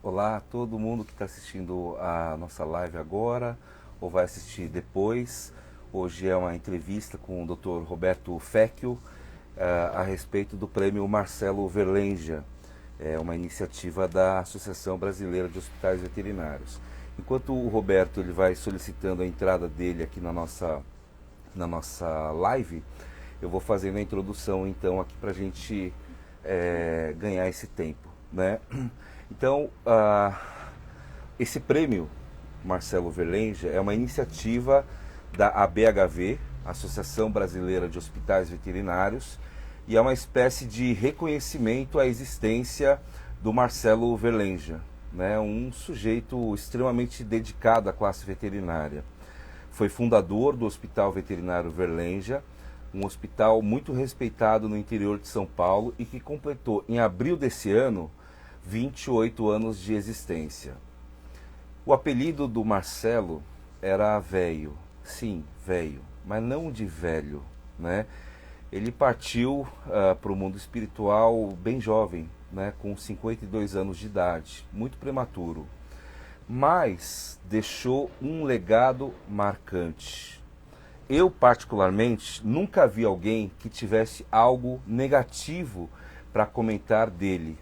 Olá a todo mundo que está assistindo a nossa live agora ou vai assistir depois. Hoje é uma entrevista com o Dr. Roberto Fecchio a respeito do prêmio Marcelo Verlenja, uma iniciativa da Associação Brasileira de Hospitais Veterinários. Enquanto o Roberto ele vai solicitando a entrada dele aqui na nossa live, eu vou fazendo a introdução então aqui para a gente ganhar esse tempo, né? Então, esse prêmio Marcelo Verlenja é uma iniciativa da ABHV, Associação Brasileira de Hospitais Veterinários, e é uma espécie de reconhecimento à existência do Marcelo Verlenja, né? Um sujeito extremamente dedicado à classe veterinária. Foi fundador do Hospital Veterinário Verlenja, um hospital muito respeitado no interior de São Paulo e que completou em abril desse ano 28 anos de existência. O apelido do Marcelo era Velho, sim, velho, mas não de velho, né? Ele partiu para o mundo espiritual bem jovem, né? Com 52 anos de idade, muito prematuro, mas deixou um legado marcante. Eu, particularmente, nunca vi alguém que tivesse algo negativo para comentar dele.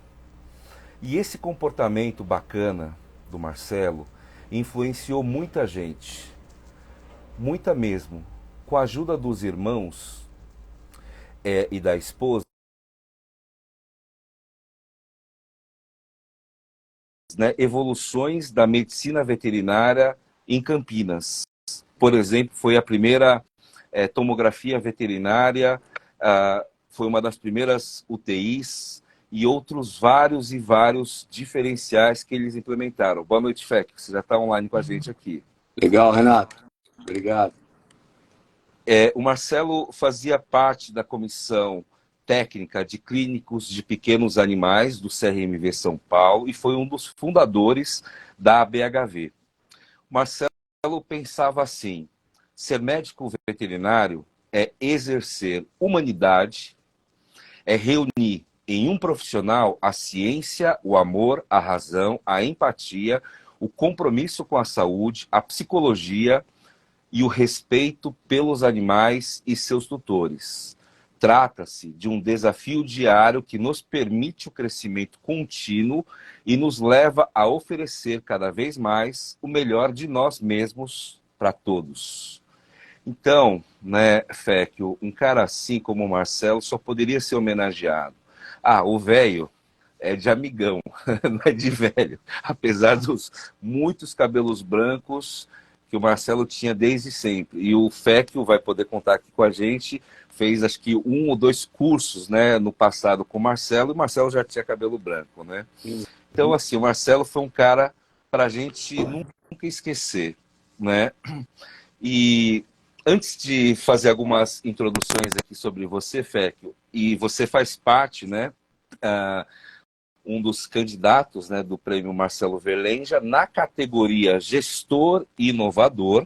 E esse comportamento bacana do Marcelo influenciou muita gente, muita mesmo. Com a ajuda dos irmãos e da esposa, né, evoluções da medicina veterinária em Campinas. Por exemplo, foi a primeira tomografia veterinária, foi uma das primeiras UTIs e outros vários e vários diferenciais que eles implementaram. Boa noite, Fec, você já está online com a gente aqui. Legal, Renato. Obrigado. O Marcelo fazia parte da comissão técnica de clínicos de pequenos animais do CRMV São Paulo e foi um dos fundadores da ABHV. O Marcelo pensava assim: ser médico veterinário é exercer humanidade, é reunir em um profissional a ciência, o amor, a razão, a empatia, o compromisso com a saúde, a psicologia e o respeito pelos animais e seus tutores. Trata-se de um desafio diário que nos permite o crescimento contínuo e nos leva a oferecer cada vez mais o melhor de nós mesmos para todos. Então, né, Fecchio, um cara assim como o Marcelo só poderia ser homenageado. O velho é de amigão, não é de velho. Apesar dos muitos cabelos brancos que o Marcelo tinha desde sempre. E o Fecchio vai poder contar aqui com a gente, fez acho que 1 ou 2 cursos, né, no passado com o Marcelo, e o Marcelo já tinha cabelo branco, né? Então, assim, o Marcelo foi um cara para a gente nunca esquecer, né? E antes de fazer algumas introduções aqui sobre você, Fecchio, e você faz parte, né, um dos candidatos, né, do prêmio Marcelo Verlenja na categoria Gestor e Inovador.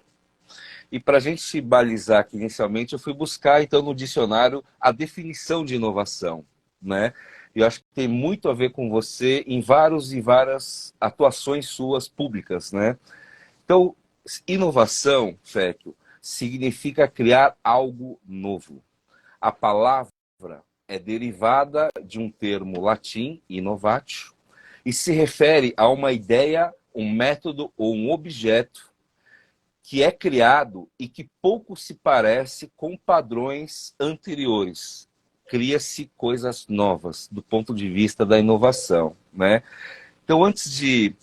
E para a gente se balizar aqui inicialmente, eu fui buscar então no dicionário a definição de inovação, né? Eu acho que tem muito a ver com você em várias atuações suas públicas, né? Então, inovação, Fecchio, significa criar algo novo. A palavra é derivada de um termo latim, innovatio, e se refere a uma ideia, um método ou um objeto que é criado e que pouco se parece com padrões anteriores. Cria-se coisas novas do ponto de vista da inovação, né? Então, antes de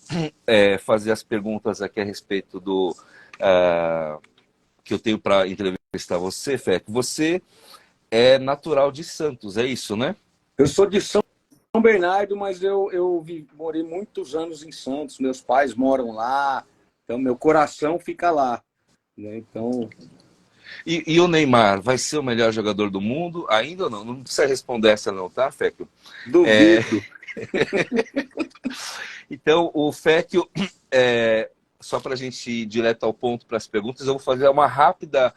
fazer as perguntas aqui a respeito do que eu tenho para entrevistar você, Feco, você é natural de Santos, é isso, né? Eu sou de São Bernardo, mas eu morei muitos anos em Santos. Meus pais moram lá, então meu coração fica lá, né? Então, E o Neymar vai ser o melhor jogador do mundo? Ainda ou não? Não precisa responder essa não, tá, Feco? duvido. Então, o Feco, só para a gente ir direto ao ponto para as perguntas, eu vou fazer uma rápida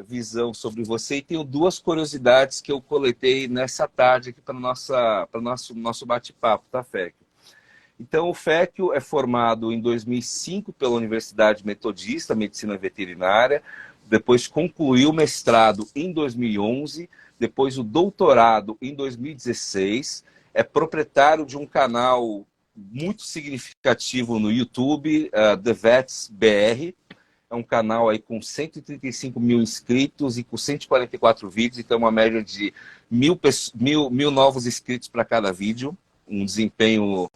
visão sobre você e tenho 2 curiosidades que eu coletei nessa tarde aqui para o nosso bate-papo, tá, Feco? Então, o FECIO é formado em 2005 pela Universidade Metodista, Medicina Veterinária, depois concluiu o mestrado em 2011, depois o doutorado em 2016, é proprietário de um canal muito significativo no YouTube, The Vets BR, é um canal aí com 135 mil inscritos e com 144 vídeos, então uma média de mil novos inscritos para cada vídeo, um desempenho,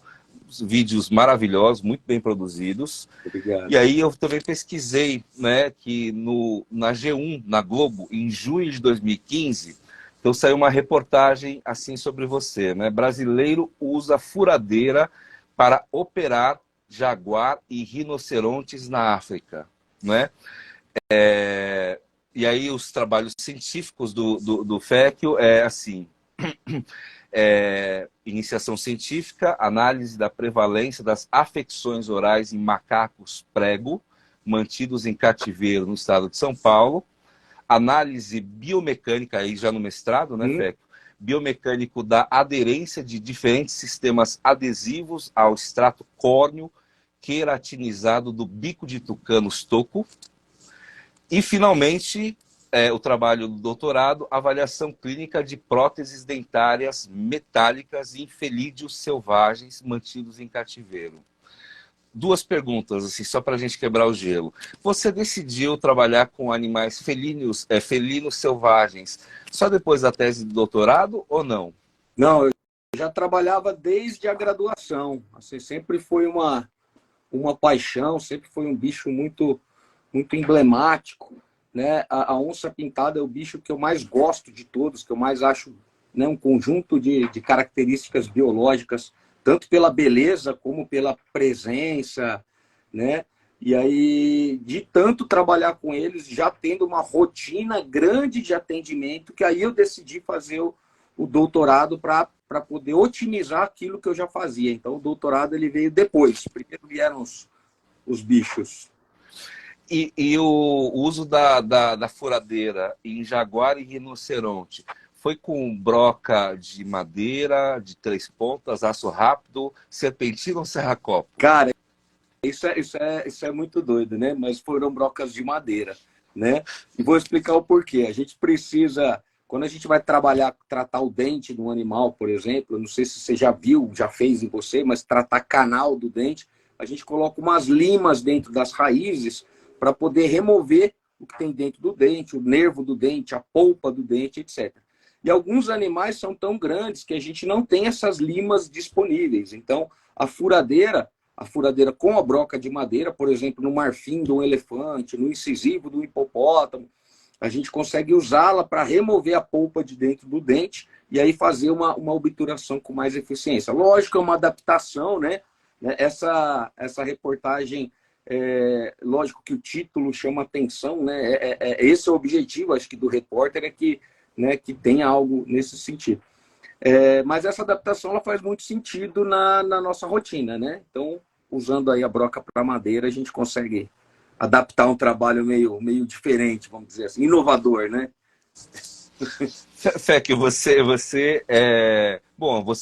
vídeos maravilhosos, muito bem produzidos. Obrigado. E aí eu também pesquisei, né, que na G1, na Globo, em junho de 2015, então saiu uma reportagem assim sobre você, né? Brasileiro usa furadeira para operar jaguar e rinocerontes na África, né? E aí os trabalhos científicos do FECIO é assim, iniciação científica, análise da prevalência das afecções orais em macacos prego, mantidos em cativeiro no estado de São Paulo, análise biomecânica, aí já no mestrado, né, FECIO? Biomecânico da aderência de diferentes sistemas adesivos ao extrato córneo queratinizado do bico de tucano-estoco. E, finalmente, o trabalho do doutorado, avaliação clínica de próteses dentárias metálicas em felídeos selvagens mantidos em cativeiro. Duas perguntas, assim, só para a gente quebrar o gelo. Você decidiu trabalhar com animais felinos selvagens só depois da tese de doutorado ou não? Não, eu já trabalhava desde a graduação. Assim, sempre foi uma paixão, sempre foi um bicho muito emblemático, né? A onça pintada é o bicho que eu mais gosto de todos, que eu mais acho, né, um conjunto de características biológicas, tanto pela beleza como pela presença, né? E aí, de tanto trabalhar com eles, já tendo uma rotina grande de atendimento, que aí eu decidi fazer o doutorado para poder otimizar aquilo que eu já fazia. Então, o doutorado ele veio depois. Primeiro vieram os bichos. E o uso da furadeira em jaguar e rinoceronte foi com broca de madeira, de 3 pontas, aço rápido, serpentina ou serra-copo? Cara, isso é muito doido, né? Mas foram brocas de madeira, né? E vou explicar o porquê. A gente precisa, quando a gente vai tratar o dente de um animal, por exemplo, não sei se você já viu, já fez em você, mas tratar canal do dente, a gente coloca umas limas dentro das raízes para poder remover o que tem dentro do dente, o nervo do dente, a polpa do dente, etc. E alguns animais são tão grandes que a gente não tem essas limas disponíveis. Então, a furadeira com a broca de madeira, por exemplo, no marfim de um elefante, no incisivo do hipopótamo, a gente consegue usá-la para remover a polpa de dentro do dente e aí fazer uma obturação com mais eficiência. Lógico, é uma adaptação, né? Essa reportagem, lógico que o título chama atenção, né? Esse é o objetivo, acho que, do repórter, que tenha algo nesse sentido. Mas essa adaptação ela faz muito sentido na nossa rotina, né? Então, usando aí a broca para madeira, a gente consegue adaptar um trabalho meio diferente, vamos dizer assim, inovador, né? FECIO, você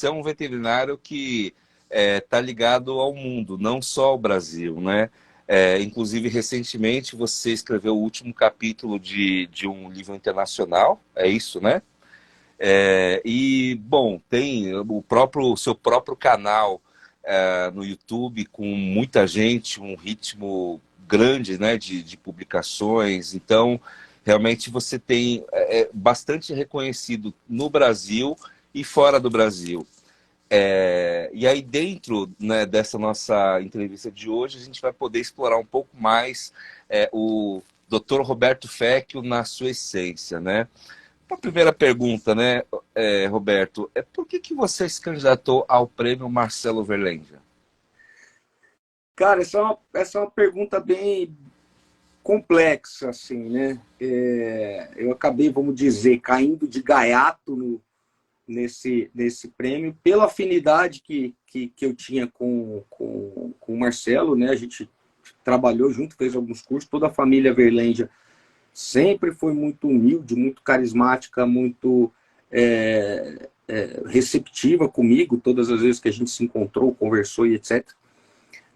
é um veterinário que está ligado ao mundo, não só ao Brasil, né? Inclusive, recentemente, você escreveu o último capítulo de um livro internacional, é isso, né? Tem o seu próprio canal no YouTube com muita gente, um ritmo grande, né, de publicações. Então, realmente você tem bastante reconhecido no Brasil e fora do Brasil. E aí dentro, né, dessa nossa entrevista de hoje, a gente vai poder explorar um pouco mais o Dr. Roberto FECIO na sua essência, né? A primeira pergunta, né, Roberto, por que você se candidatou ao prêmio Marcelo Verlenja? Cara, essa é uma pergunta bem complexa, assim, né? Eu acabei, vamos dizer, caindo de gaiato nesse prêmio pela afinidade que eu tinha com o Marcelo, né? A gente trabalhou junto, fez alguns cursos, toda a família Verlenja sempre foi muito humilde, muito carismática, muito receptiva comigo, todas as vezes que a gente se encontrou, conversou e etc.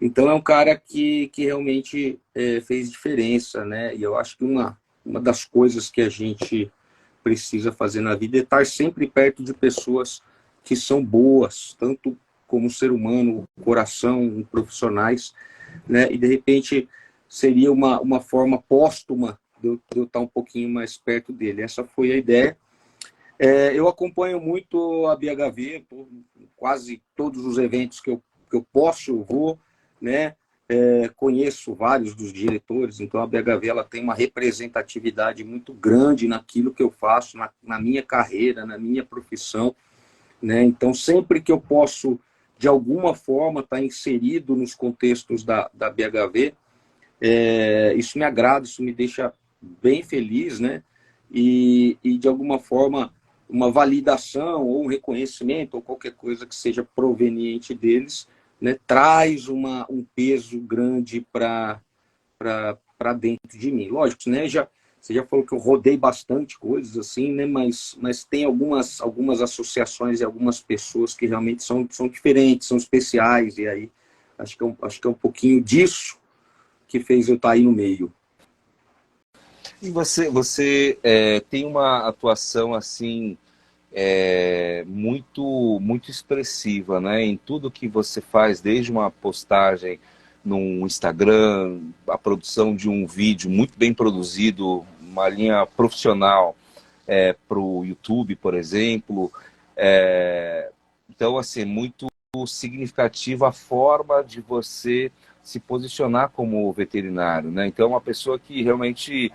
Então é um cara que realmente fez diferença, né? E eu acho que uma das coisas que a gente precisa fazer na vida é estar sempre perto de pessoas que são boas, tanto como ser humano, coração, profissionais, né? E de repente seria uma forma póstuma de eu estar um pouquinho mais perto dele. Essa foi a ideia. Eu acompanho muito a BHV, quase todos os eventos que eu posso, eu vou, né? Conheço vários dos diretores, então a BHV ela tem uma representatividade muito grande naquilo que eu faço, na minha carreira, na minha profissão, né? Então, sempre que eu posso, de alguma forma, estar inserido nos contextos da BHV, isso me agrada, isso me deixa bem feliz, né? E de alguma forma, uma validação ou um reconhecimento ou qualquer coisa que seja proveniente deles, né, traz um peso grande para dentro de mim. Lógico, né, você já falou que eu rodei bastante coisas assim, né, mas tem algumas associações e algumas pessoas que realmente são diferentes, são especiais, e aí acho que é um pouquinho disso que fez eu estar aí no meio. E você tem uma atuação assim muito expressiva, né? Em tudo que você faz, desde uma postagem no Instagram, a produção de um vídeo muito bem produzido, uma linha profissional para o YouTube, por exemplo. Então, assim, muito significativa a forma de você se posicionar como veterinário, né? Então, é uma pessoa que realmente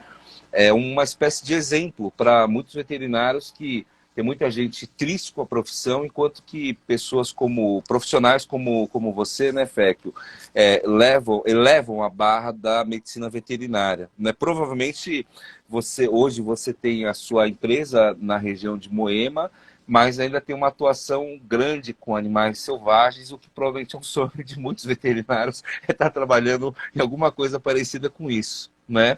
é uma espécie de exemplo para muitos veterinários, que tem muita gente triste com a profissão, enquanto que pessoas como profissionais como você, né, Féquio, elevam a barra da medicina veterinária, né? Provavelmente hoje você tem a sua empresa na região de Moema, mas ainda tem uma atuação grande com animais selvagens, o que provavelmente é um sonho de muitos veterinários, é estar trabalhando em alguma coisa parecida com isso, né?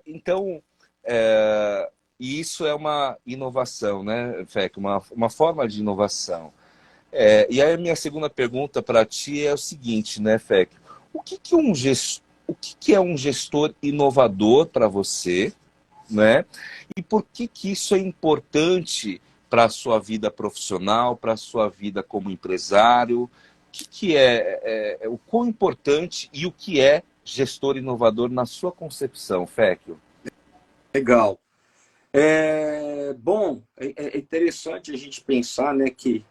Então, e isso é uma inovação, né, FEC? Uma forma de inovação. E aí a minha segunda pergunta para ti é o seguinte, né, FEC? O que é um gestor inovador para você, né? E por que isso é importante para a sua vida profissional, para a sua vida como empresário? O quão importante e o que é gestor inovador na sua concepção, Féquio? Legal. Bom, é interessante a gente pensar, né, que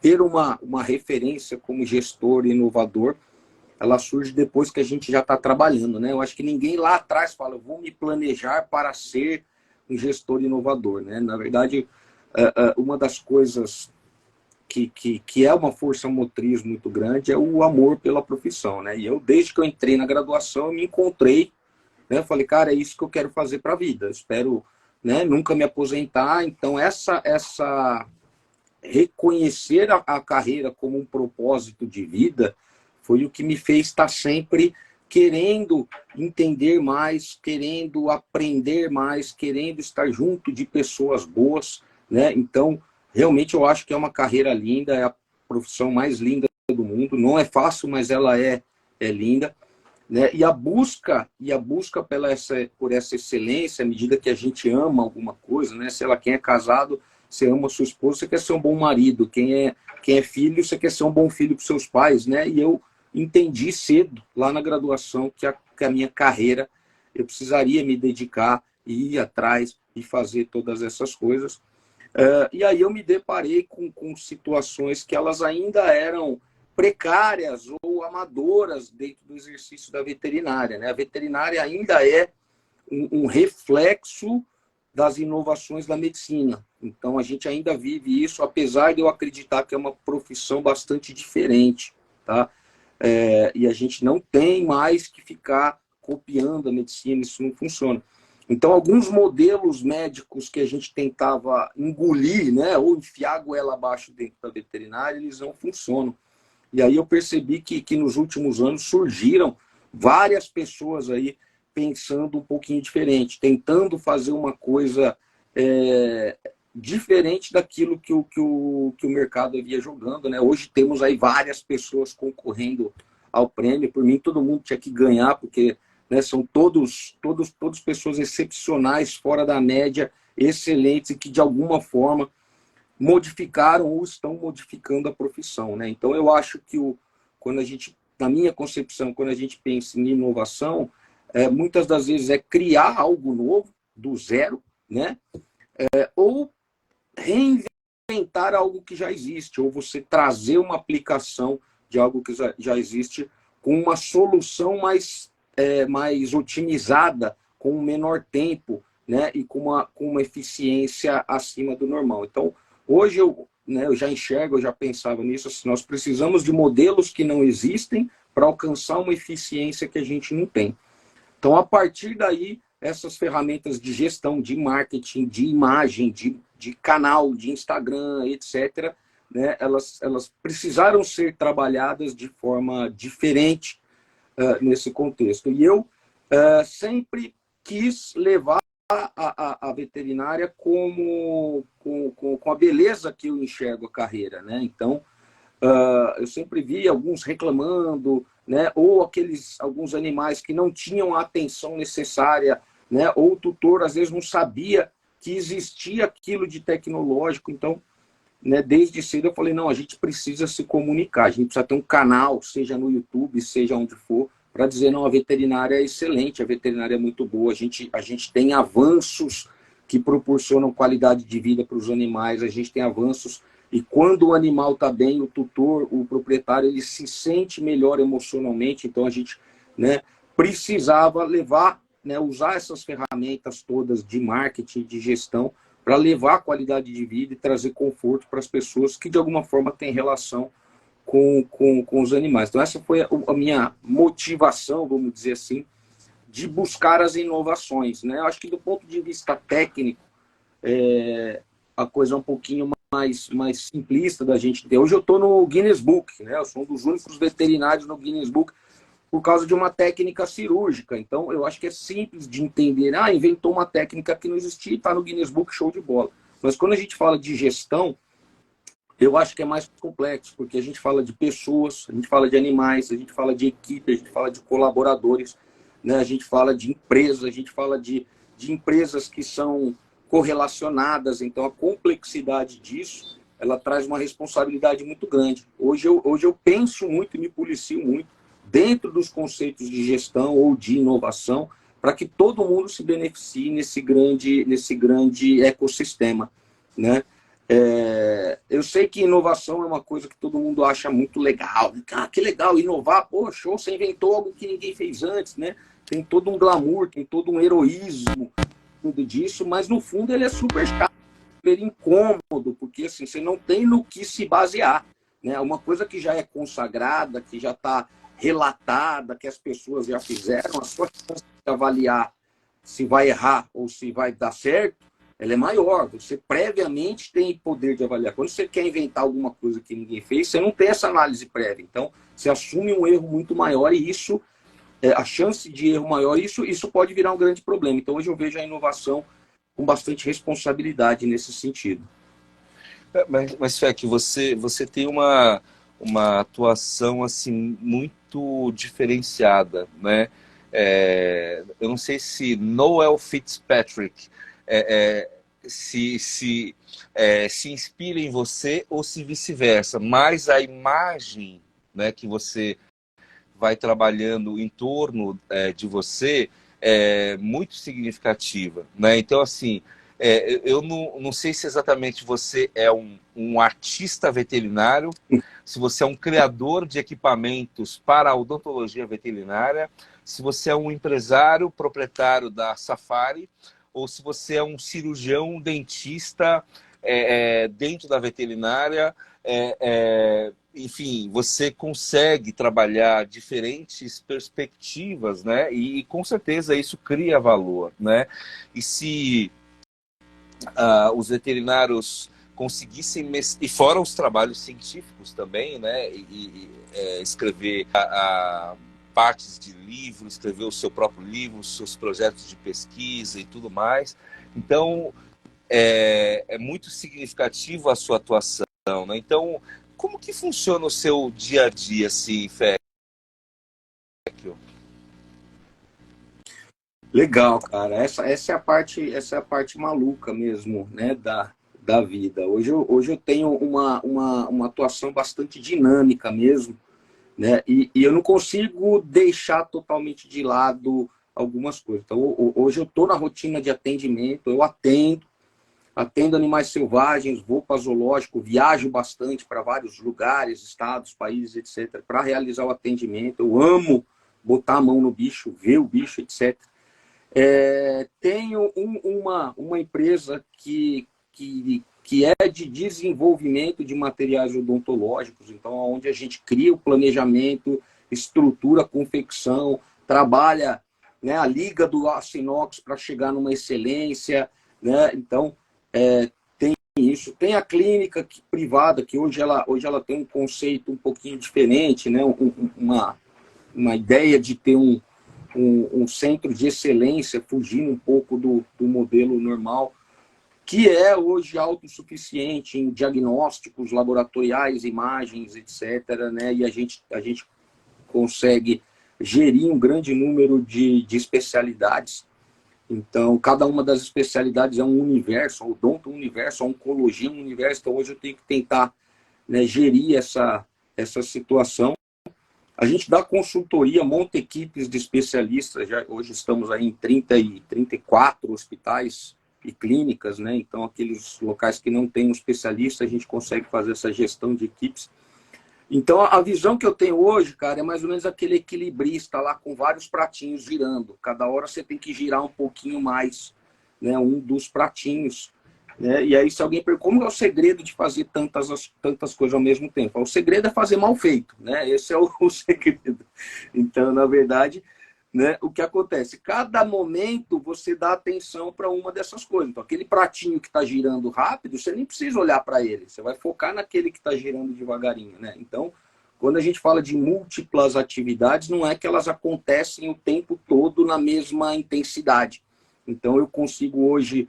ter uma referência como gestor inovador, ela surge depois que a gente já está trabalhando, né? Eu acho que ninguém lá atrás fala, eu vou me planejar para ser um gestor inovador, né? Na verdade, uma das coisas que é uma força motriz muito grande é o amor pela profissão, né? E eu, desde que eu entrei na graduação, eu me encontrei, né? Eu falei, cara, é isso que eu quero fazer para a vida. Eu espero, né, nunca me aposentar. Então, essa reconhecer a carreira como um propósito de vida foi o que me fez estar sempre querendo entender mais, querendo aprender mais, querendo estar junto de pessoas boas, né? Então, realmente eu acho que é uma carreira linda, é a profissão mais linda do mundo. Não é fácil, mas ela é linda, né? E a busca por essa excelência, à medida que a gente ama alguma coisa, né? Sei lá, quem é casado, você ama a sua esposa, você quer ser um bom marido. Quem é filho, você quer ser um bom filho para os seus pais, né? E eu entendi cedo, lá na graduação, que a minha carreira, eu precisaria me dedicar, ir atrás e fazer todas essas coisas. E aí eu me deparei com situações que elas ainda eram precárias ou amadoras dentro do exercício da veterinária, né? A veterinária ainda é um reflexo das inovações da medicina. Então, a gente ainda vive isso, apesar de eu acreditar que é uma profissão bastante diferente, tá? E a gente não tem mais que ficar copiando a medicina, isso não funciona. Então, alguns modelos médicos que a gente tentava engolir, né, ou enfiar a goela abaixo dentro da veterinária, eles não funcionam. E aí eu percebi que nos últimos anos surgiram várias pessoas aí pensando um pouquinho diferente, tentando fazer uma coisa diferente daquilo que o mercado havia jogando, né? Hoje temos aí várias pessoas concorrendo ao prêmio. Por mim, todo mundo tinha que ganhar, porque, né, são todos pessoas excepcionais, fora da média, excelentes e que de alguma forma modificaram ou estão modificando a profissão, né? Então eu acho que quando a gente, na minha concepção, quando a gente pensa em inovação, muitas das vezes é criar algo novo do zero, né? Ou reinventar algo que já existe, ou você trazer uma aplicação de algo que já existe com uma solução mais otimizada, com um menor tempo, né, e com uma eficiência acima do normal. Então, hoje eu já enxergo, eu já pensava nisso, assim, nós precisamos de modelos que não existem para alcançar uma eficiência que a gente não tem. Então, a partir daí, essas ferramentas de gestão, de marketing, de imagem, de canal, de Instagram, etc., né, elas precisaram ser trabalhadas de forma diferente nesse contexto. E eu sempre quis levar a veterinária com a beleza que eu enxergo a carreira, né? Então, eu sempre vi alguns reclamando, né? Ou alguns animais que não tinham a atenção necessária, né? Ou o tutor, às vezes, não sabia que existia aquilo de tecnológico. Então, né, desde cedo eu falei, não, a gente precisa se comunicar, a gente precisa ter um canal, seja no YouTube, seja onde for, para dizer, não, a veterinária é excelente, a veterinária é muito boa, a gente tem avanços que proporcionam qualidade de vida para os animais, a gente tem avanços, e quando o animal está bem, o tutor, o proprietário, ele se sente melhor emocionalmente, então a gente, né, precisava levar, né, usar essas ferramentas todas de marketing, de gestão, para levar qualidade de vida e trazer conforto para as pessoas que, de alguma forma, têm relação com os animais. Então, essa foi a minha motivação, vamos dizer assim, de buscar as inovações, né? Eu acho que, do ponto de vista técnico, a coisa é um pouquinho mais simplista da gente ter. Hoje eu estou no Guinness Book, né? Eu sou um dos únicos veterinários no Guinness Book por causa de uma técnica cirúrgica. Então, eu acho que é simples de entender. Inventou uma técnica que não existia, está no Guinness Book, show de bola. Mas quando a gente fala de gestão, eu acho que é mais complexo, porque a gente fala de pessoas, a gente fala de animais, a gente fala de equipe, a gente fala de colaboradores, né? A gente fala de empresas, a gente fala de empresas que são correlacionadas. Então, a complexidade disso, ela traz uma responsabilidade muito grande. Hoje eu penso muito e me policio muito dentro dos conceitos de gestão ou de inovação, para que todo mundo se beneficie nesse grande ecossistema, né? Eu sei que inovação é uma coisa que todo mundo acha muito legal. Que legal, inovar, pô, show, você inventou algo que ninguém fez antes, né? Tem todo um glamour, tem todo um heroísmo tudo disso, mas no fundo ele é super chato, super incômodo, porque assim, você não tem no que se basear, né? Uma coisa que já é consagrada, que já está relatada, que as pessoas já fizeram, a sua chance de avaliar se vai errar ou se vai dar certo, ela é maior. Você previamente tem poder de avaliar. Quando você quer inventar alguma coisa que ninguém fez, você não tem essa análise prévia. Então, você assume um erro muito maior e isso, a chance de erro maior, isso pode virar um grande problema. Então, hoje eu vejo a inovação com bastante responsabilidade nesse sentido. Mas Fec, você tem uma atuação assim muito diferenciada, né? Eu não sei se Noel Fitzpatrick se inspira em você ou se vice-versa, mas a imagem, né, que você vai trabalhando em torno de você é muito significativa, né? Então, assim, eu não sei se exatamente você é um artista veterinário, se você é um criador de equipamentos para a odontologia veterinária, se você é um empresário proprietário da Safari, ou se você é um cirurgião dentista dentro da veterinária. Enfim, você consegue trabalhar diferentes perspectivas, né? E com certeza isso cria valor, né? E se os veterinários conseguissem, e fora os trabalhos científicos também, né? Escrever partes de livro, escrever o seu próprio livro, os seus projetos de pesquisa e tudo mais. Então, é muito significativo a sua atuação, né? Então, como que funciona o seu dia a dia, assim, Fecchio? Legal, cara. Essa é a parte maluca mesmo, né, da vida. Hoje eu tenho uma atuação bastante dinâmica mesmo, né? E eu não consigo deixar totalmente de lado algumas coisas. Então, hoje eu estou na rotina de atendimento, eu atendo animais selvagens, vou para zoológico, viajo bastante para vários lugares, estados, países, etc., para realizar o atendimento. Eu amo botar a mão no bicho, ver o bicho, etc. Tenho uma empresa que é de desenvolvimento de materiais odontológicos, então, onde a gente cria o planejamento, estrutura a confecção, trabalha, né, a liga do aço inox para chegar numa excelência, né? Então, tem isso. Tem a clínica privada, que hoje ela tem um conceito um pouquinho diferente, né? Uma ideia de ter um centro de excelência, fugindo um pouco do modelo normal, que é hoje autossuficiente em diagnósticos laboratoriais, imagens, etc., né? E a gente consegue gerir um grande número de especialidades. Então, cada uma das especialidades é um universo, o odonto é um universo, a oncologia é um universo. Então, hoje eu tenho que tentar, né, gerir essa situação. A gente dá consultoria, monta equipes de especialistas. Hoje estamos aí em 34 hospitais e clínicas, né? Então, aqueles locais que não tem um especialista, a gente consegue fazer essa gestão de equipes. Então, a visão que eu tenho hoje, cara, é mais ou menos aquele equilibrista lá com vários pratinhos girando. Cada hora você tem que girar um pouquinho mais, né, um dos pratinhos. Né? E aí, se alguém pergunta, como é o segredo de fazer tantas coisas ao mesmo tempo? O segredo é fazer mal feito, né? Esse é o segredo. Então, na verdade, né, o que acontece? Cada momento você dá atenção para uma dessas coisas. Então, aquele pratinho que está girando rápido, você nem precisa olhar para ele. Você vai focar naquele que está girando devagarinho, né? Então, quando a gente fala de múltiplas atividades, não é que elas acontecem o tempo todo na mesma intensidade. Então, eu consigo hoje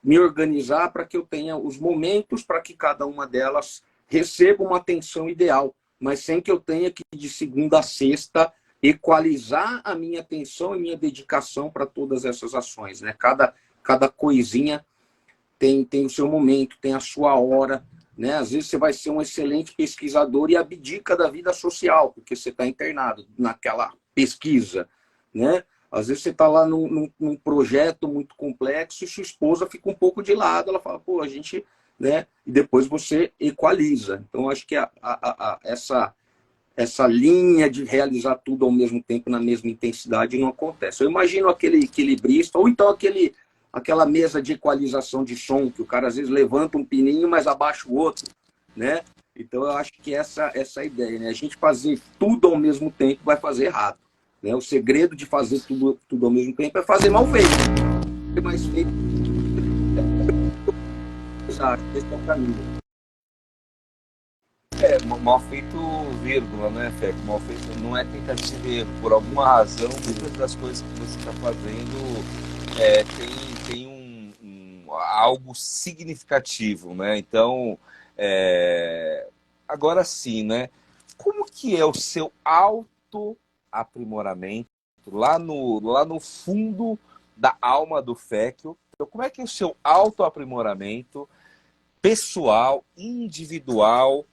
me organizar para que eu tenha os momentos para que cada uma delas receba uma atenção ideal, mas sem que eu tenha que, de segunda a sexta, equalizar a minha atenção e minha dedicação para todas essas ações, né? Cada coisinha tem o seu momento, tem a sua hora, né? Às vezes você vai ser um excelente pesquisador e abdica da vida social, porque você está internado naquela pesquisa, né? Às vezes você está lá num projeto muito complexo e sua esposa fica um pouco de lado, ela fala, pô, a gente, né? E depois você equaliza. Então, acho que essa linha de realizar tudo ao mesmo tempo, na mesma intensidade, não acontece. Eu imagino aquele equilibrista, ou então aquela mesa de equalização de som, que o cara às vezes levanta um pininho, mas abaixa o outro, né? Então, eu acho que essa é a ideia, né? A gente fazer tudo ao mesmo tempo vai fazer errado. Né? O segredo de fazer tudo ao mesmo tempo é fazer mal feito. Mais feito. Exato, esse é o caminho. Mal feito, vírgula, né, Fecchio? Mal feito não é tentativa e erro. Por alguma razão, muitas das coisas que você está fazendo tem algo significativo, né? Então, agora sim, né? Como que é o seu autoaprimoramento lá no fundo da alma do Fecchio? Então, como é que é o seu autoaprimoramento pessoal, individual,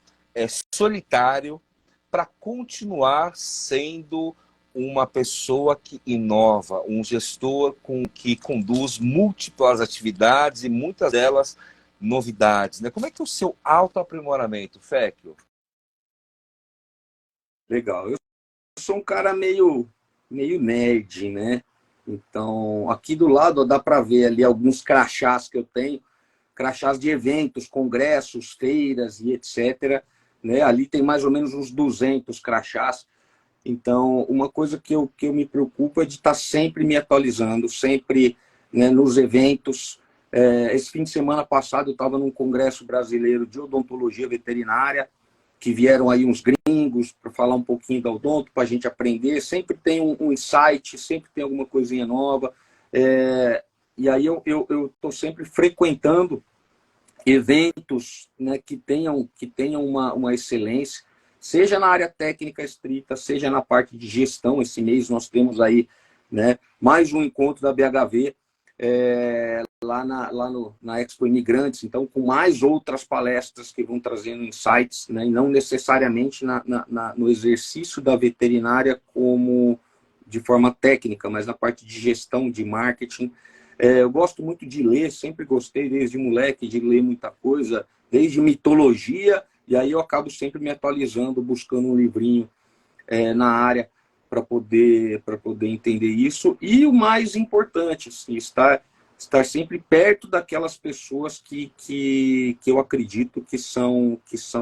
solitário, para continuar sendo uma pessoa que inova, um gestor que conduz múltiplas atividades e muitas delas novidades, né? Como é que é o seu autoaprimoramento, Fecchio? Legal. Eu sou um cara meio nerd, né? Então, aqui do lado dá para ver ali alguns crachás que eu tenho, crachás de eventos, congressos, feiras e etc. Né? Ali tem mais ou menos uns 200 crachás. Então, uma coisa que eu me preocupo é de estar sempre me atualizando, sempre, né, nos eventos. Esse fim de semana passado eu estava num congresso brasileiro de odontologia veterinária, que vieram aí uns gringos para falar um pouquinho da odonto, para a gente aprender. Sempre tem um insight, sempre tem alguma coisinha nova. E aí eu estou sempre frequentando eventos, né, que tenham uma excelência, seja na área técnica estrita, seja na parte de gestão. Esse mês nós temos aí, né, mais um encontro da BHV, na Expo Imigrantes, então com mais outras palestras que vão trazendo insights, né, e não necessariamente no exercício da veterinária como de forma técnica, mas na parte de gestão, de marketing. Eu gosto muito de ler, sempre gostei desde moleque de ler muita coisa, desde mitologia, e aí eu acabo sempre me atualizando, buscando um livrinho na área para poder entender isso. E o mais importante, assim, estar sempre perto daquelas pessoas que eu acredito que são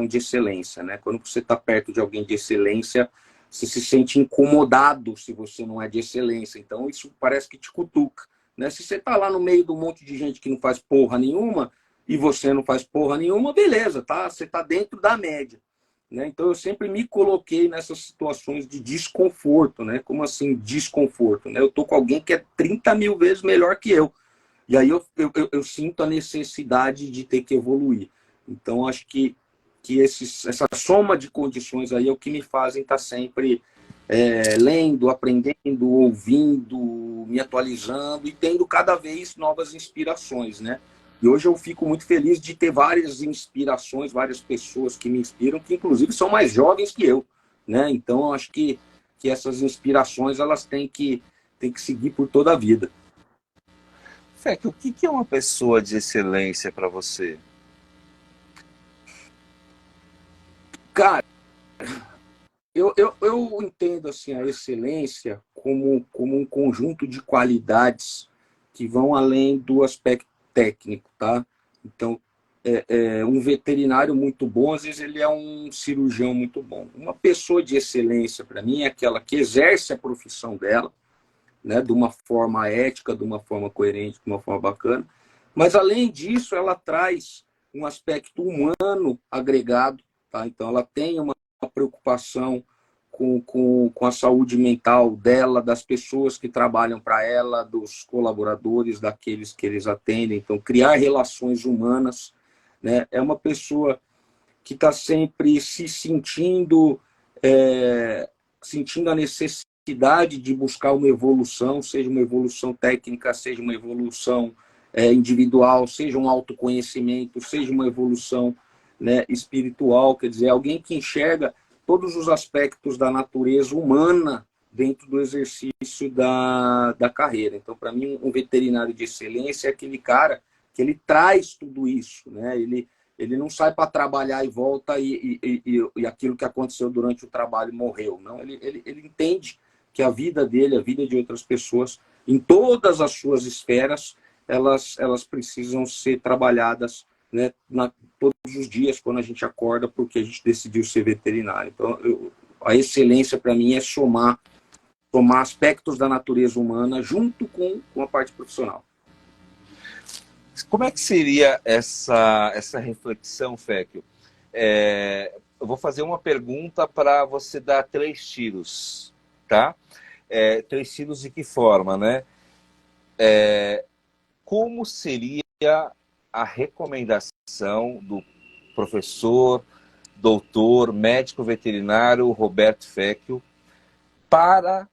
de excelência, né? Quando você está perto de alguém de excelência, você se sente incomodado se você não é de excelência. Então, isso parece que te cutuca, né? Se você está lá no meio de um monte de gente que não faz porra nenhuma e você não faz porra nenhuma, beleza, tá? Você está dentro da média, né? Então, eu sempre me coloquei nessas situações de desconforto, né? Como assim desconforto? Né? Eu tô com alguém que é 30 mil vezes melhor que eu. E aí eu sinto a necessidade de ter que evoluir. Então, acho que essa soma de condições aí é o que me fazem estar sempre lendo, aprendendo, ouvindo, me atualizando e tendo cada vez novas inspirações, né? E hoje eu fico muito feliz de ter várias inspirações, várias pessoas que me inspiram, que inclusive são mais jovens que eu, né? Então, eu acho que essas inspirações elas têm que seguir por toda a vida. Fec, o que é uma pessoa de excelência para você? Cara, eu entendo assim, a excelência como um conjunto de qualidades que vão além do aspecto técnico, tá? Então, um veterinário muito bom, às vezes ele é um cirurgião muito bom. Uma pessoa de excelência, para mim, é aquela que exerce a profissão dela, né, de uma forma ética, de uma forma coerente, de uma forma bacana. Mas, além disso, ela traz um aspecto humano agregado, tá? Então, ela tem uma preocupação com a saúde mental dela, das pessoas que trabalham para ela, dos colaboradores, daqueles que eles atendem. Então, criar relações humanas, né? É uma pessoa que está sempre se sentindo a necessidade de buscar uma evolução, seja uma evolução técnica, seja uma evolução individual, seja um autoconhecimento, seja uma evolução, né, espiritual. Quer dizer, alguém que enxerga todos os aspectos da natureza humana dentro do exercício da carreira. Então, para mim, um veterinário de excelência é aquele cara que ele traz tudo isso, né? Ele não sai para trabalhar e volta e aquilo que aconteceu durante o trabalho morreu. Não, ele entende que a vida dele, a vida de outras pessoas, em todas as suas esferas, elas precisam ser trabalhadas, né, todos os dias quando a gente acorda, porque a gente decidiu ser veterinário. Então, a excelência para mim é somar aspectos da natureza humana junto com a parte profissional. Como é que seria essa reflexão, Fecchio? Eu vou fazer uma pergunta para você dar 3 tiros, tá? 3 tiros de que forma, né? Como seria a recomendação do professor, doutor, médico veterinário Roberto Fecchio para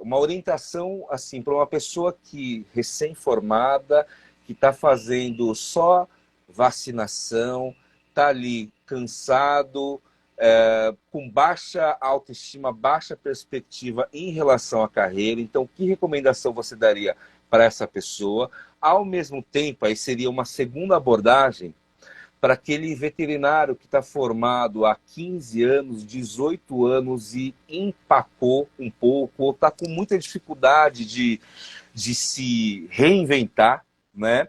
uma orientação assim para uma pessoa que recém-formada, que está fazendo só vacinação, está ali cansado, com baixa autoestima, baixa perspectiva em relação à carreira. Então, que recomendação você daria para essa pessoa? Ao mesmo tempo, aí seria uma segunda abordagem para aquele veterinário que está formado há 15 anos, 18 anos e empacou um pouco, ou está com muita dificuldade de se reinventar, né?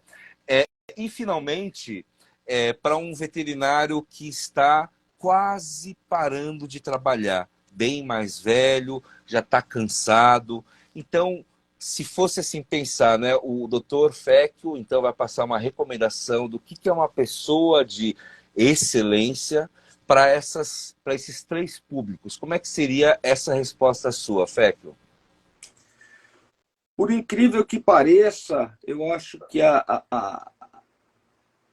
E, finalmente, para um veterinário que está quase parando de trabalhar, bem mais velho, já está cansado. Então, se fosse assim pensar, né, o doutor Fecchio então vai passar uma recomendação do que é uma pessoa de excelência para esses 3 públicos. Como é que seria essa resposta sua, Fecchio? Por incrível que pareça, eu acho que a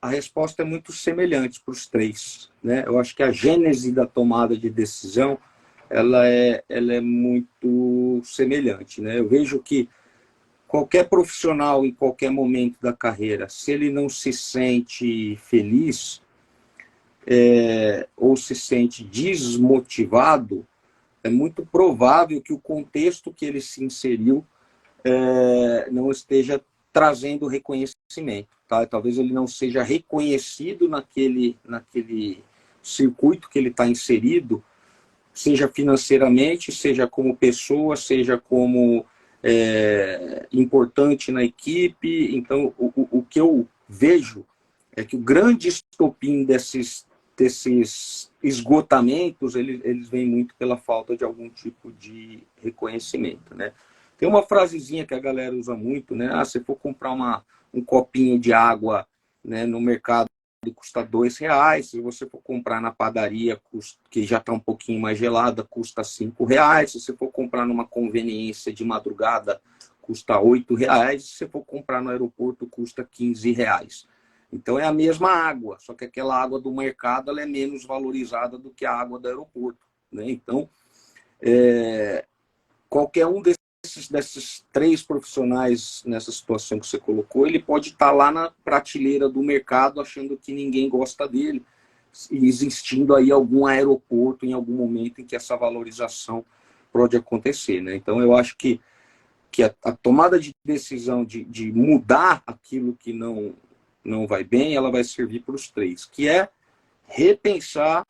resposta é muito semelhante para os três, né? Eu acho que a gênese da tomada de decisão ela é muito semelhante, né? Eu vejo que qualquer profissional em qualquer momento da carreira, se ele não se sente feliz ou se sente desmotivado, é muito provável que o contexto que ele se inseriu não esteja trazendo reconhecimento. Tá? Talvez ele não seja reconhecido naquele circuito que ele está inserido, seja financeiramente, seja como pessoa, seja como importante na equipe. Então, o que eu vejo é que o grande estopim desses esgotamentos, eles vêm muito pela falta de algum tipo de reconhecimento, né? Tem uma frasezinha que a galera usa muito, né? Ah, se for comprar um copinho de água, né, no mercado custa R$2, se você for comprar na padaria, que já está um pouquinho mais gelada, custa R$5, se você for comprar numa conveniência de madrugada, custa R$8, se você for comprar no aeroporto, custa R$15. Então é a mesma água, só que aquela água do mercado ela é menos valorizada do que a água do aeroporto, né? Então, qualquer um desses três profissionais nessa situação que você colocou, ele pode estar lá na prateleira do mercado achando que ninguém gosta dele, e existindo aí algum aeroporto em algum momento em que essa valorização pode acontecer, né? Então eu acho que a tomada de decisão de mudar aquilo que não vai bem, ela vai servir para os três, que é repensar,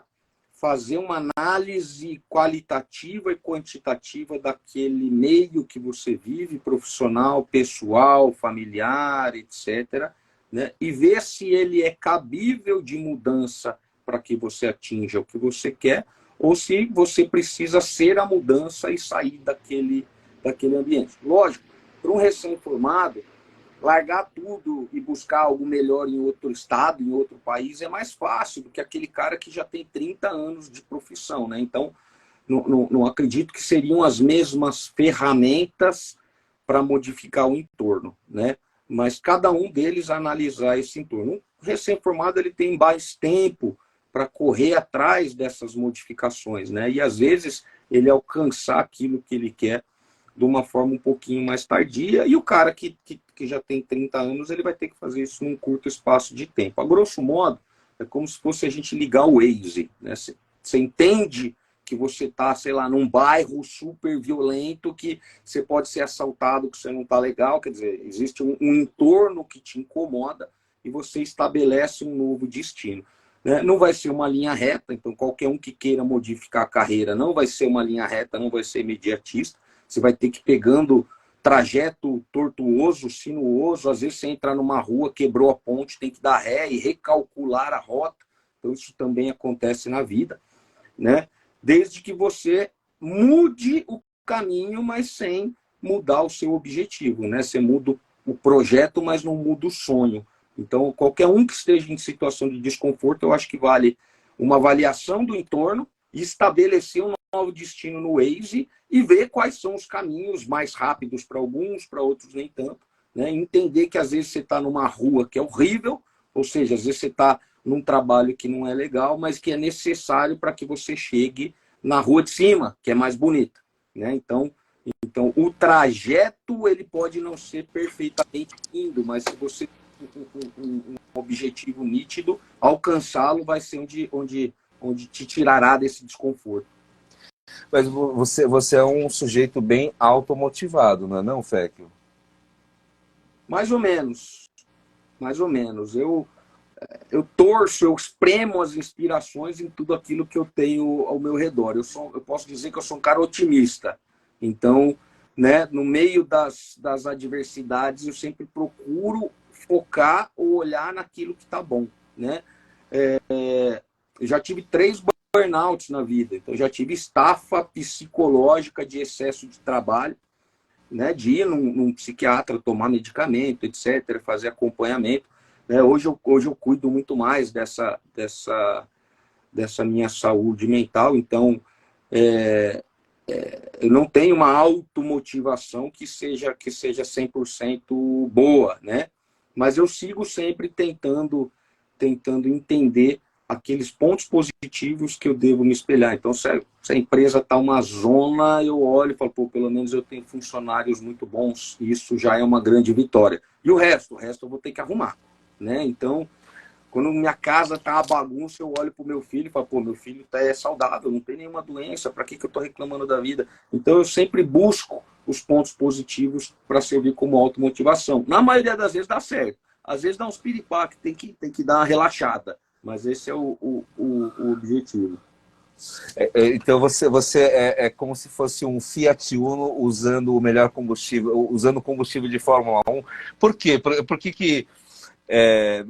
fazer uma análise qualitativa e quantitativa daquele meio que você vive, profissional, pessoal, familiar, etc., né? E ver se ele é cabível de mudança para que você atinja o que você quer, ou se você precisa ser a mudança e sair daquele ambiente. Lógico, para um recém-formado, largar tudo e buscar algo melhor em outro estado, em outro país, é mais fácil do que aquele cara que já tem 30 anos de profissão, né? Então, não acredito que seriam as mesmas ferramentas para modificar o entorno, né? Mas cada um deles analisar esse entorno. Um recém-formado ele tem mais tempo para correr atrás dessas modificações, né? E às vezes ele alcançar aquilo que ele quer de uma forma um pouquinho mais tardia, e o cara que já tem 30 anos, ele vai ter que fazer isso num curto espaço de tempo. A grosso modo, é como se fosse a gente ligar o Waze, né? Você entende que você está, sei lá, num bairro super violento, que você pode ser assaltado, que você não está legal, quer dizer, existe um entorno que te incomoda e você estabelece um novo destino. Né? Não vai ser uma linha reta, então qualquer um que queira modificar a carreira não vai ser uma linha reta, não vai ser imediatista. Você vai ter que ir pegando trajeto tortuoso, sinuoso. Às vezes você entra numa rua, quebrou a ponte, tem que dar ré e recalcular a rota. Então isso também acontece na vida, né? Desde que você mude o caminho, mas sem mudar o seu objetivo, né? Você muda o projeto, mas não muda o sonho. Então, qualquer um que esteja em situação de desconforto, eu acho que vale uma avaliação do entorno, estabelecer um novo destino no Waze e ver quais são os caminhos mais rápidos para alguns, para outros nem tanto. Né? Entender que às vezes você está numa rua que é horrível, ou seja, às vezes você está num trabalho que não é legal, mas que é necessário para que você chegue na rua de cima, que é mais bonita. Né? Então, o trajeto ele pode não ser perfeitamente lindo, mas se você tem um objetivo nítido, alcançá-lo vai ser onde te tirará desse desconforto. Mas você é um sujeito bem automotivado, não é não, Fecchio? Mais ou menos. Mais ou menos. Eu torço, eu espremo as inspirações em tudo aquilo que eu tenho ao meu redor. Eu posso dizer que eu sou um cara otimista. Então, né, no meio das adversidades, eu sempre procuro focar ou olhar naquilo que está bom. Né? Eu já tive 3 burnouts na vida. Então, já tive estafa psicológica de excesso de trabalho, né, de ir num psiquiatra, tomar medicamento, etc., fazer acompanhamento. Né? Hoje eu cuido muito mais dessa minha saúde mental. Então, eu não tenho uma automotivação que seja 100% boa, né? Mas eu sigo sempre tentando entender aqueles pontos positivos que eu devo me espelhar. Então, se a empresa está uma zona, eu olho e falo, pô, pelo menos eu tenho funcionários muito bons, e isso já é uma grande vitória. E o resto eu vou ter que arrumar, né? Então, quando minha casa tá uma bagunça, eu olho pro meu filho e falo, pô, meu filho é saudável, não tem nenhuma doença, para que eu tô reclamando da vida? Então eu sempre busco os pontos positivos para servir como automotivação. Na maioria das vezes dá certo. Às vezes dá uns piripaque, tem que dar uma relaxada. Mas esse é o objetivo. Então você é como se fosse um Fiat Uno usando o melhor combustível, usando combustível de Fórmula 1. Por quê? Por que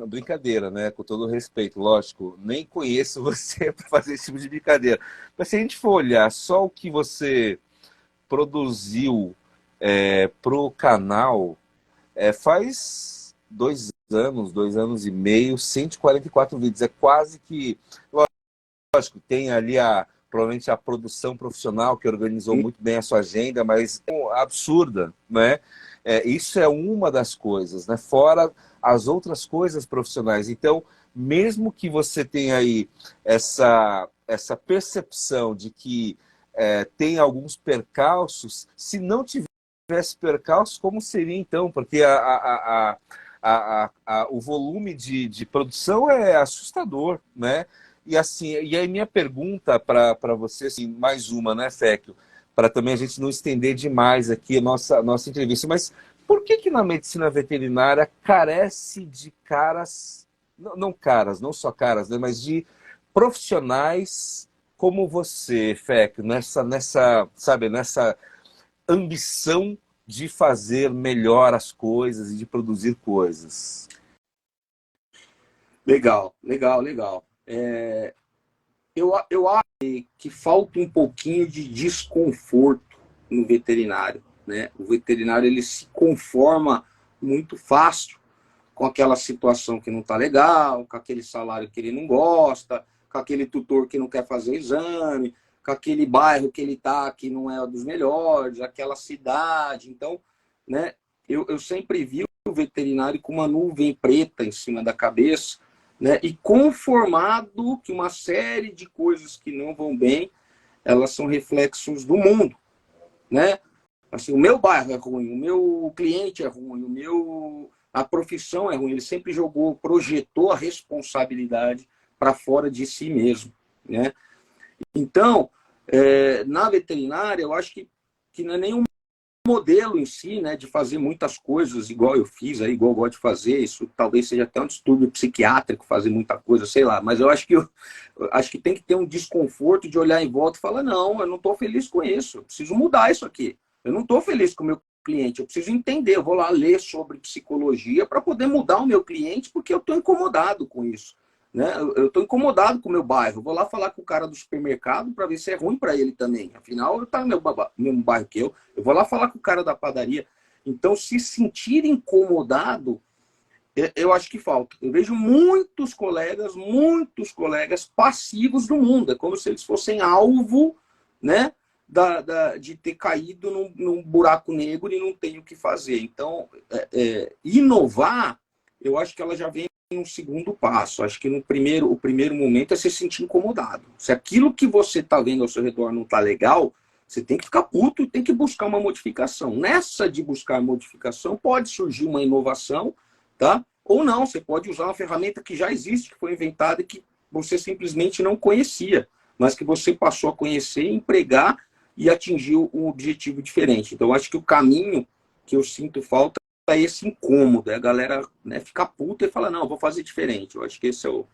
brincadeira, né? Com todo respeito, lógico, nem conheço você para fazer esse tipo de brincadeira. Mas se a gente for olhar só o que você produziu para o canal, faz 2 anos, 2 anos e meio, 144 vídeos. É quase que. Lógico, tem ali provavelmente a produção profissional que organizou muito bem a sua agenda, mas é absurda, né? Isso é uma das coisas, né? Fora as outras coisas profissionais. Então, mesmo que você tenha aí essa percepção de que tem alguns percalços, se não tivesse percalços, como seria então? Porque o volume de produção é assustador, né? E assim, e aí minha pergunta para você, assim, mais uma, né, Féquio? Para também a gente não estender demais aqui a nossa entrevista, mas por que na medicina veterinária carece de caras, não caras, não só caras, né, mas de profissionais como você, Féquio, sabe, nessa ambição de fazer melhor as coisas e de produzir coisas? Legal, legal, legal. Eu acho que falta um pouquinho de desconforto no veterinário, né? O veterinário ele se conforma muito fácil com aquela situação que não está legal, com aquele salário que ele não gosta, com aquele tutor que não quer fazer exame, com aquele bairro que ele está que não é dos melhores, aquela cidade. Então, né? Eu sempre vi o veterinário com uma nuvem preta em cima da cabeça, né? E conformado que uma série de coisas que não vão bem, elas são reflexos do mundo, né? Assim, o meu bairro é ruim, o meu cliente é ruim, a profissão é ruim. Ele sempre projetou a responsabilidade para fora de si mesmo, né? Então, na veterinária, eu acho que não é nenhum modelo em si, né, de fazer muitas coisas igual eu fiz, aí, igual eu gosto de fazer. Isso talvez seja até um distúrbio psiquiátrico, fazer muita coisa, sei lá. Mas eu acho que tem que ter um desconforto de olhar em volta e falar, não, eu não estou feliz com isso, eu preciso mudar isso aqui. Eu não estou feliz com o meu cliente, eu preciso entender, eu vou lá ler sobre psicologia para poder mudar o meu cliente, porque eu estou incomodado com isso. Né? Eu estou incomodado com o meu bairro. Eu vou lá falar com o cara do supermercado para ver se é ruim para ele também. Afinal, ele está no mesmo bairro que eu. Eu vou lá falar com o cara da padaria. Então, se sentir incomodado, eu acho que falta. Eu vejo muitos colegas passivos do mundo. É como se eles fossem alvo, né, de ter caído num buraco negro e não tem o que fazer. Então, inovar, eu acho que ela já vem um segundo passo. Acho que o primeiro momento é se sentir incomodado. Se aquilo que você está vendo ao seu redor não está legal, você tem que ficar puto e tem que buscar uma modificação. Nessa de buscar modificação, pode surgir uma inovação, tá? Ou não, você pode usar uma ferramenta que já existe, que foi inventada e que você simplesmente não conhecia, mas que você passou a conhecer, empregar e atingiu um objetivo diferente. Então, acho que o caminho que eu sinto falta é esse incômodo. A galera, né, fica puta e fala, não, vou fazer diferente. Eu acho que esse é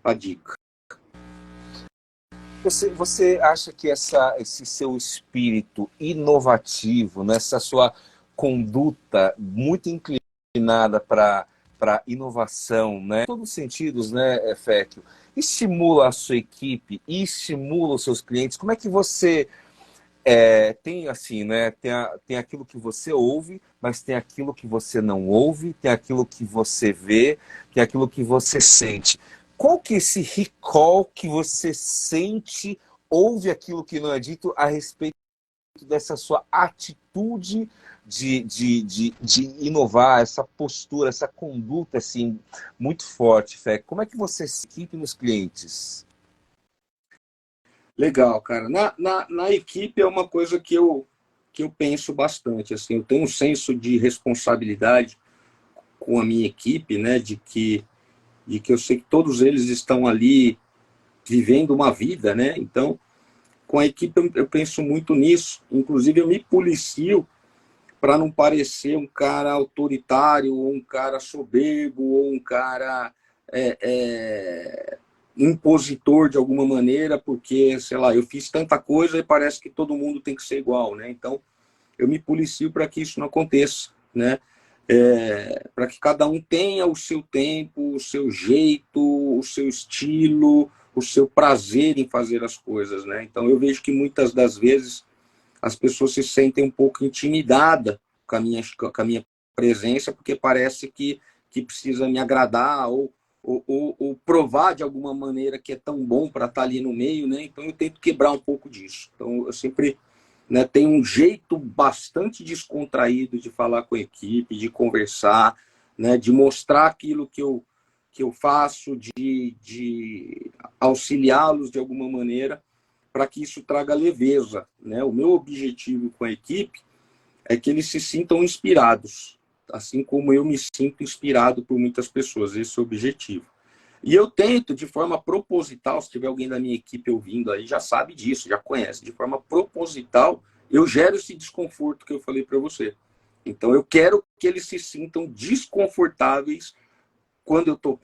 a dica. Você acha que esse seu espírito inovativo, nessa sua conduta muito inclinada para inovação, né, em todos os sentidos, né, Féquio, estimula a sua equipe, estimula os seus clientes? Como é que você tem assim, né? Tem aquilo que você ouve, mas tem aquilo que você não ouve, tem aquilo que você vê, tem aquilo que você sente. Qual que é esse recall que você sente ouve aquilo que não é dito a respeito dessa sua atitude de inovar, essa postura, essa conduta assim, muito forte, Fé. Como é que você se equipe nos clientes? Legal, cara. Na equipe é uma coisa que eu penso bastante. Assim, eu tenho um senso de responsabilidade com a minha equipe, né? De que eu sei que todos eles estão ali vivendo uma vida, né? Então, com a equipe eu penso muito nisso. Inclusive, eu me policio para não parecer um cara autoritário, ou um cara soberbo, ou um cara é, é, impositor de alguma maneira, porque, sei lá, eu fiz tanta coisa e parece que todo mundo tem que ser igual, né? Então, eu me policio para que isso não aconteça, né? Para que cada um tenha o seu tempo, o seu jeito, o seu estilo, o seu prazer em fazer as coisas, né? Então, eu vejo que muitas das vezes as pessoas se sentem um pouco intimidadas com a minha presença, porque parece que precisa me agradar ou provar de alguma maneira que é tão bom para estar ali no meio, né? Então eu tento quebrar um pouco disso. Então eu sempre, né, tenho um jeito bastante descontraído de falar com a equipe, de conversar, né, de mostrar aquilo que eu faço, de auxiliá-los de alguma maneira, para que isso traga leveza, né? O meu objetivo com a equipe é que eles se sintam inspirados, assim como eu me sinto inspirado por muitas pessoas. Esse é o objetivo. E eu tento, de forma proposital, se tiver alguém da minha equipe ouvindo aí, já sabe disso, já conhece, de forma proposital, eu gero esse desconforto que eu falei para você. Então, eu quero que eles se sintam desconfortáveis quando eu estou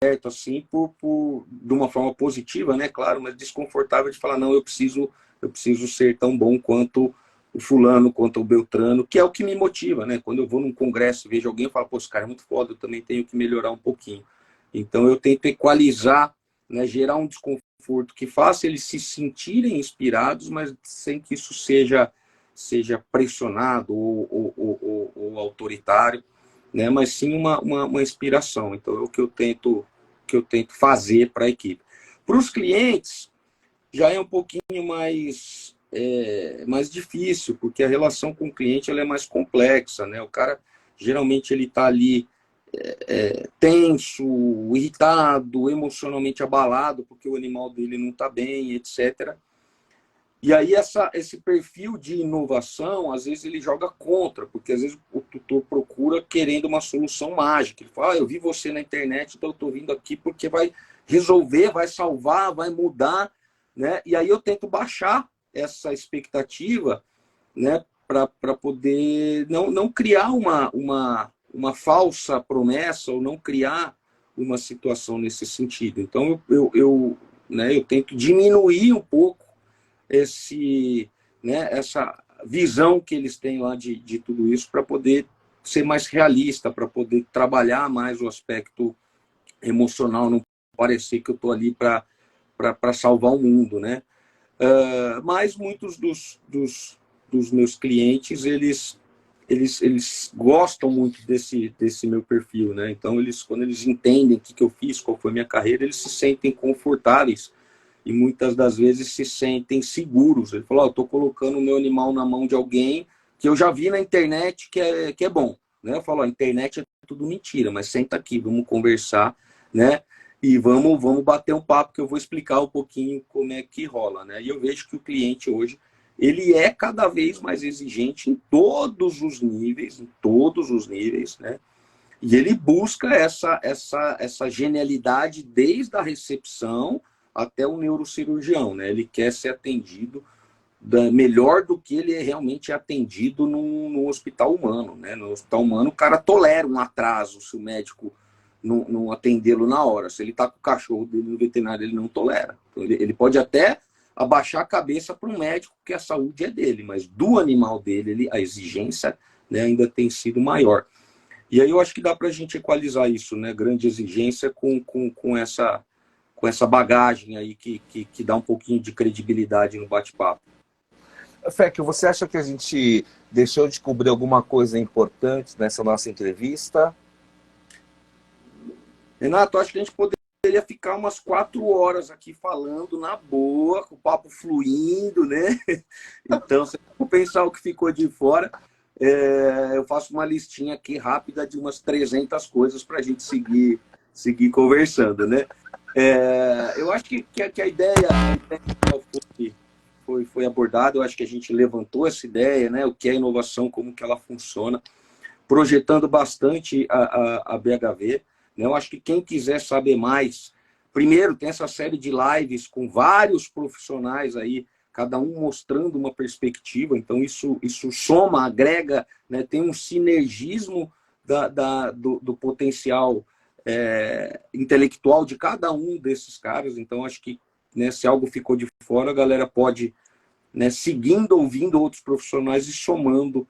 perto, assim, de uma forma positiva, né, claro, mas desconfortável de falar, não, eu preciso ser tão bom quanto o fulano, quanto o Beltrano, que é o que me motiva, né? Quando eu vou num congresso e vejo alguém, eu falo, pô, esse cara é muito foda, eu também tenho que melhorar um pouquinho. Então eu tento equalizar, né, gerar um desconforto que faça eles se sentirem inspirados, mas sem que isso seja pressionado ou autoritário, né? Mas sim uma inspiração. Então é o que eu tento fazer para a equipe. Para os clientes, já é um pouquinho mais difícil, porque a relação com o cliente ela é mais complexa, né? O cara, geralmente, ele está ali tenso, irritado, emocionalmente abalado, porque o animal dele não está bem, etc. E aí esse perfil de inovação, às vezes ele joga contra, porque às vezes o tutor procura querendo uma solução mágica. Ele fala, eu vi você na internet, então eu estou vindo aqui porque vai resolver, vai salvar, vai mudar, né? E aí eu tento baixar essa expectativa, né, para poder não criar uma falsa promessa ou não criar uma situação nesse sentido. Então né, eu tento diminuir um pouco essa visão que eles têm lá de tudo isso para poder ser mais realista, para poder trabalhar mais o aspecto emocional, não parecer que eu estou ali para salvar o mundo, né? Mas muitos dos meus clientes, eles gostam muito desse meu perfil, né? Então, quando eles entendem o que eu fiz, qual foi a minha carreira, eles se sentem confortáveis e muitas das vezes se sentem seguros. Ele falou, estou colocando o meu animal na mão de alguém que eu já vi na internet que é bom. Né? Eu falo, a internet é tudo mentira, mas senta aqui, vamos conversar, né? E vamos bater um papo que eu vou explicar um pouquinho como é que rola, né? E eu vejo que o cliente hoje, ele é cada vez mais exigente em todos os níveis, né? E ele busca essa genialidade desde a recepção até o neurocirurgião, né? Ele quer ser atendido melhor do que ele é realmente atendido no hospital humano, né? No hospital humano, o cara tolera um atraso se o médico não atendê-lo na hora. Se ele está com o cachorro dele no veterinário, ele não tolera. Então, ele pode até abaixar a cabeça para um médico, porque a saúde é dele, mas do animal dele, a exigência, né, ainda tem sido maior. E aí eu acho que dá para a gente equalizar isso, né? Grande exigência com essa bagagem aí que dá um pouquinho de credibilidade no bate-papo. Fec, você acha que a gente deixou de cobrir alguma coisa importante nessa nossa entrevista? Renato, acho que a gente poderia poderia ficar umas 4 horas aqui falando na boa, com o papo fluindo, né? Então, se eu pensar o que ficou de fora, eu faço uma listinha aqui rápida de umas 300 coisas para a gente seguir conversando, né? Eu acho que a ideia foi abordada, eu acho que a gente levantou essa ideia, né? O que é inovação, como que ela funciona, projetando bastante a BHV. Né? Eu acho que quem quiser saber mais, primeiro tem essa série de lives com vários profissionais aí, cada um mostrando uma perspectiva, então isso soma, agrega, né? Tem um sinergismo do potencial intelectual de cada um desses caras, então acho que, né, se algo ficou de fora, a galera pode, né, seguindo, ouvindo outros profissionais e somando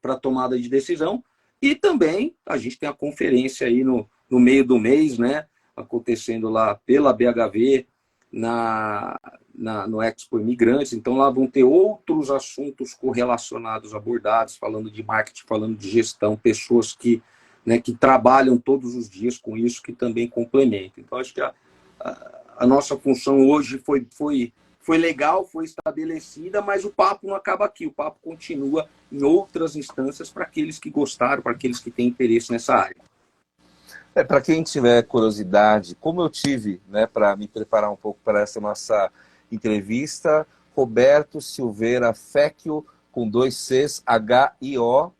para a tomada de decisão. E também a gente tem a conferência aí no meio do mês, né, acontecendo lá pela BHV, no Expo Imigrantes. Então lá vão ter outros assuntos correlacionados abordados, falando de marketing, falando de gestão, pessoas que, né, que trabalham todos os dias com isso, que também complementam. Então acho que a nossa função hoje foi legal, foi estabelecida, mas o papo não acaba aqui, o papo continua em outras instâncias para aqueles que gostaram, para aqueles que têm interesse nessa área. Para quem tiver curiosidade, como eu tive, né, para me preparar um pouco para essa nossa entrevista, Roberto Silveira Fecchio, com 2 Cs, H-I-O,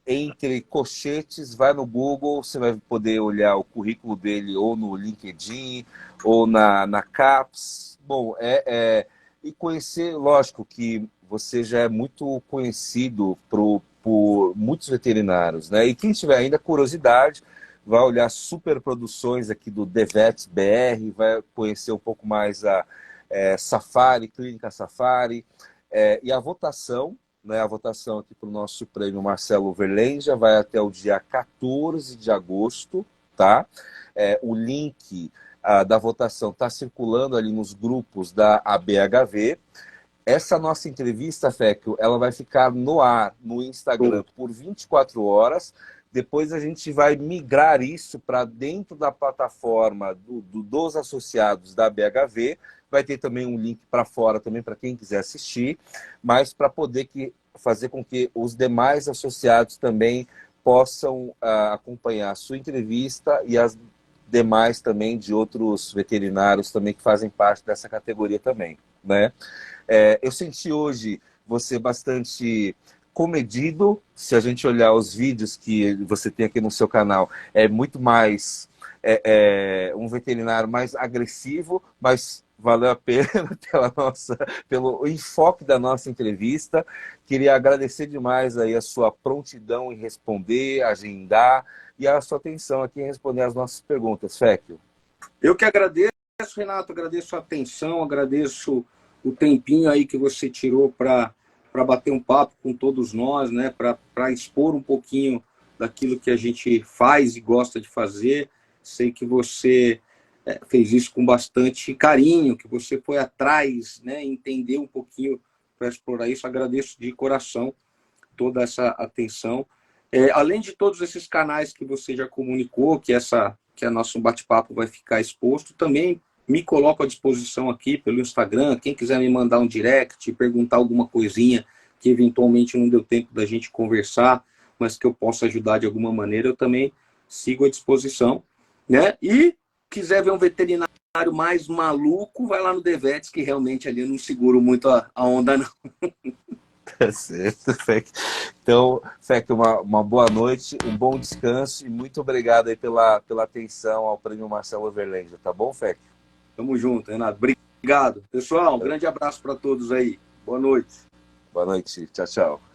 entre colchetes, vai no Google, você vai poder olhar o currículo dele ou no LinkedIn, ou na CAPES. Bom, e conhecer, lógico que você já é muito conhecido por muitos veterinários, né? E quem tiver ainda curiosidade, vai olhar superproduções aqui do Devet BR, vai conhecer um pouco mais a Safari, Clínica Safari, e a votação, né, a votação aqui para o nosso prêmio Marcelo Verlenja vai até o dia 14 de agosto, tá? O link da votação está circulando ali nos grupos da ABHV. Essa nossa entrevista, Fecchio, ela vai ficar no ar, no Instagram, por 24 horas. Depois a gente vai migrar isso para dentro da plataforma dos associados da BHV. Vai ter também um link para fora também para quem quiser assistir, mas para poder fazer com que os demais associados também possam acompanhar a sua entrevista e as demais também de outros veterinários também que fazem parte dessa categoria também, né? Eu senti hoje você bastante comedido. Se a gente olhar os vídeos que você tem aqui no seu canal, é muito mais um veterinário mais agressivo, mas valeu a pena pelo enfoque da nossa entrevista. Queria agradecer demais aí a sua prontidão em responder, agendar e a sua atenção aqui em responder as nossas perguntas, Fecchio. Eu que agradeço, Renato, agradeço a atenção, agradeço o tempinho aí que você tirou para bater um papo com todos nós, né? Para expor um pouquinho daquilo que a gente faz e gosta de fazer. Sei que você fez isso com bastante carinho, que você foi atrás, né? Entender um pouquinho para explorar isso. Agradeço de coração toda essa atenção. Além de todos esses canais que você já comunicou, que a nosso bate-papo vai ficar exposto, também me coloco à disposição aqui pelo Instagram. Quem quiser me mandar um direct, perguntar alguma coisinha que eventualmente não deu tempo da gente conversar, mas que eu possa ajudar de alguma maneira, eu também sigo à disposição, né? E quiser ver um veterinário mais maluco, vai lá no Devetes, que realmente ali eu não seguro muito a onda, não. Tá certo, Fecchio. Então, Fecchio, uma boa noite, um bom descanso e muito obrigado aí pela atenção ao prêmio Marcelo Verlenja, tá bom, Fecchio? Tamo junto, Renato. Obrigado. Pessoal, um grande abraço para todos aí. Boa noite. Boa noite. Tchau, tchau.